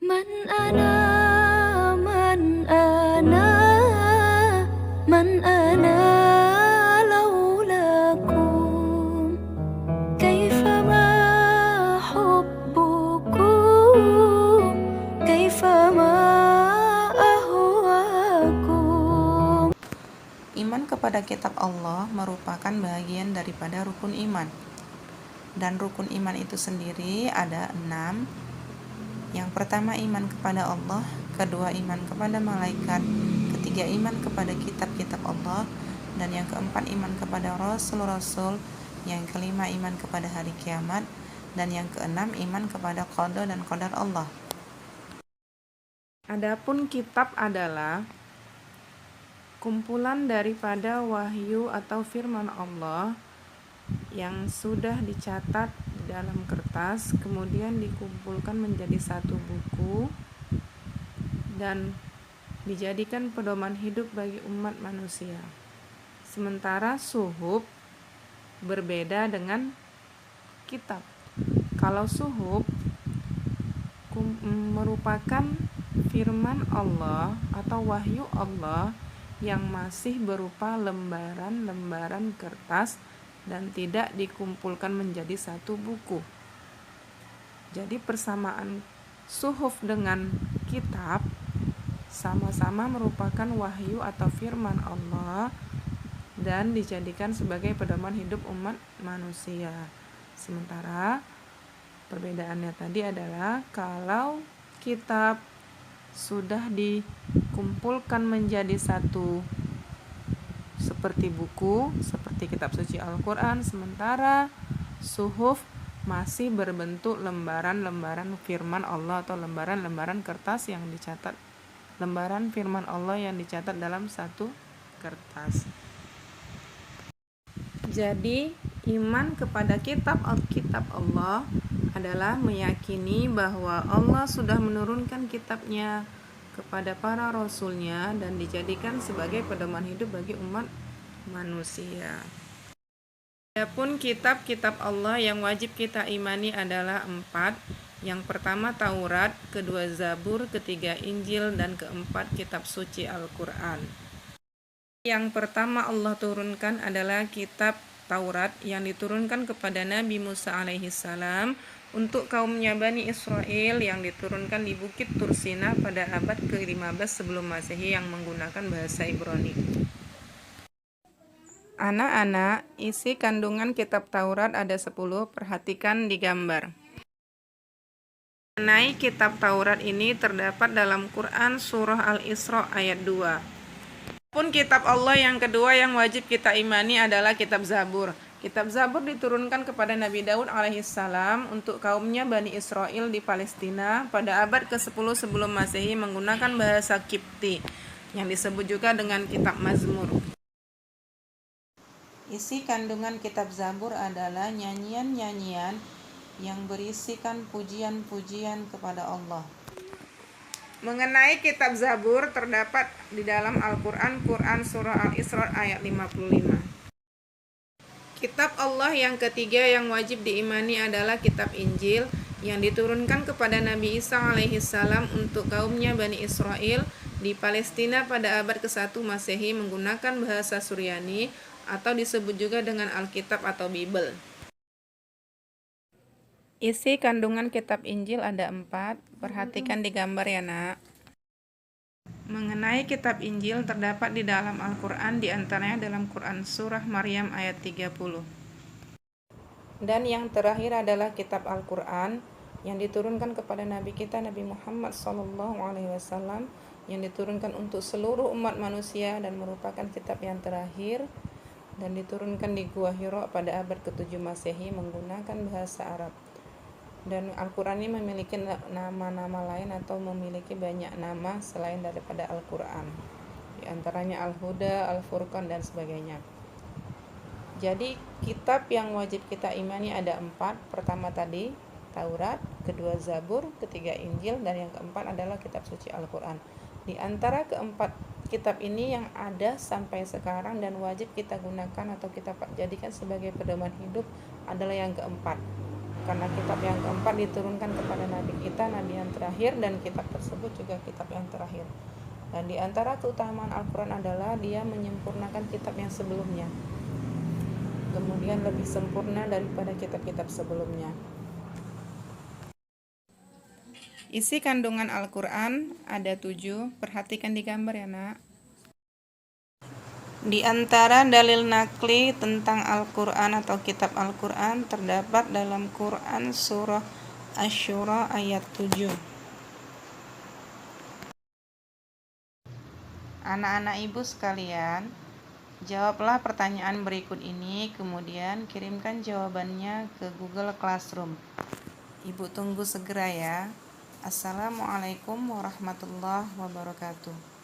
من أنا من أنا من أنا لولاكم كيفما حبكم كيفما أهواكم. Iman kepada kitab Allah merupakan bagian daripada rukun iman. Dan rukun iman itu sendiri ada 6. Yang pertama iman kepada Allah, kedua iman kepada malaikat, ketiga iman kepada kitab-kitab Allah, dan yang keempat iman kepada rasul-rasul, yang kelima iman kepada hari kiamat, dan yang keenam iman kepada qada dan qadar Allah. Adapun kitab adalah kumpulan daripada wahyu atau firman Allah yang sudah dicatat di dalam kertas, kemudian dikumpulkan menjadi satu buku dan dijadikan pedoman hidup bagi umat manusia. Sementara suhuf berbeda dengan kitab. Kalau suhuf merupakan firman Allah atau wahyu Allah yang masih berupa lembaran-lembaran kertas dan tidak dikumpulkan menjadi satu buku. Jadi persamaan suhuf dengan kitab sama-sama merupakan wahyu atau firman Allah dan dijadikan sebagai pedoman hidup umat manusia. Sementara perbedaannya tadi adalah kalau kitab sudah dikumpulkan menjadi satu seperti buku, seperti kitab suci Al-Quran, sementara suhuf masih berbentuk lembaran-lembaran firman Allah atau lembaran-lembaran kertas yang dicatat, lembaran firman Allah yang dicatat dalam satu kertas. Jadi iman kepada kitab Allah adalah meyakini bahwa Allah sudah menurunkan kitabnya kepada para rasulnya dan dijadikan sebagai pedoman hidup bagi umat manusia. Adapun kitab-kitab Allah yang wajib kita imani adalah 4. Yang pertama Taurat, kedua Zabur, ketiga Injil, dan keempat kitab suci Al-Quran. Yang pertama Allah turunkan adalah kitab Taurat yang diturunkan kepada Nabi Musa alaihissalam untuk kaumnya Bani Israel, yang diturunkan di Bukit Tursina pada abad ke-15 sebelum Masehi yang menggunakan bahasa Ibrani. Anak-anak, isi kandungan kitab Taurat ada 10, perhatikan di gambar. Mengenai kitab Taurat ini terdapat dalam Quran surah Al-Isra ayat 2. Pun kitab Allah yang kedua yang wajib kita imani adalah kitab Zabur. Kitab Zabur diturunkan kepada Nabi Daud alaihissalam untuk kaumnya Bani Israel di Palestina pada abad ke-10 sebelum Masehi menggunakan bahasa Kipti yang disebut juga dengan kitab Mazmur. Isi kandungan kitab Zabur adalah nyanyian-nyanyian yang berisikan pujian-pujian kepada Allah. Mengenai kitab Zabur terdapat di dalam Al-Quran, Quran surah Al-Isra ayat 55. Kitab Allah yang ketiga yang wajib diimani adalah kitab Injil yang diturunkan kepada Nabi Isa alaihissalam untuk kaumnya Bani Israel di Palestina pada abad ke-1 Masehi menggunakan bahasa Suryani atau disebut juga dengan Alkitab atau Bible. Isi kandungan kitab Injil ada 4, perhatikan di gambar ya nak. Mengenai kitab Injil terdapat di dalam Al-Quran, diantaranya dalam Quran surah Maryam ayat 30. Dan yang terakhir adalah kitab Al-Quran yang diturunkan kepada Nabi kita Nabi Muhammad SAW yang diturunkan untuk seluruh umat manusia dan merupakan kitab yang terakhir dan diturunkan di Gua Hira pada abad ke-7 Masehi menggunakan bahasa Arab. Dan Al-Quran ini memiliki nama-nama lain atau memiliki banyak nama selain daripada Al-Quran, di antaranya Al-Huda, Al-Furqan, dan sebagainya. Jadi kitab yang wajib kita imani ada 4. Pertama tadi Taurat, kedua Zabur, ketiga Injil, dan yang keempat adalah kitab suci Al-Quran. Di antara keempat kitab ini yang ada sampai sekarang dan wajib kita gunakan atau kita jadikan sebagai pedoman hidup adalah yang keempat, Karena kitab yang keempat diturunkan kepada nabi kita, nabi yang terakhir, dan kitab tersebut juga kitab yang terakhir. Dan di antara keutamaan Al-Quran adalah dia menyempurnakan kitab yang sebelumnya, kemudian lebih sempurna daripada kitab-kitab sebelumnya. Isi kandungan Al-Quran ada 7. Perhatikan di gambar ya nak. Di antara dalil nakli tentang Al-Quran atau kitab Al-Quran terdapat dalam Quran surah Asy-Syura ayat 7. Anak-anak ibu sekalian, jawablah pertanyaan berikut ini, kemudian kirimkan jawabannya ke Google Classroom. Ibu tunggu segera ya. Assalamualaikum warahmatullahi wabarakatuh.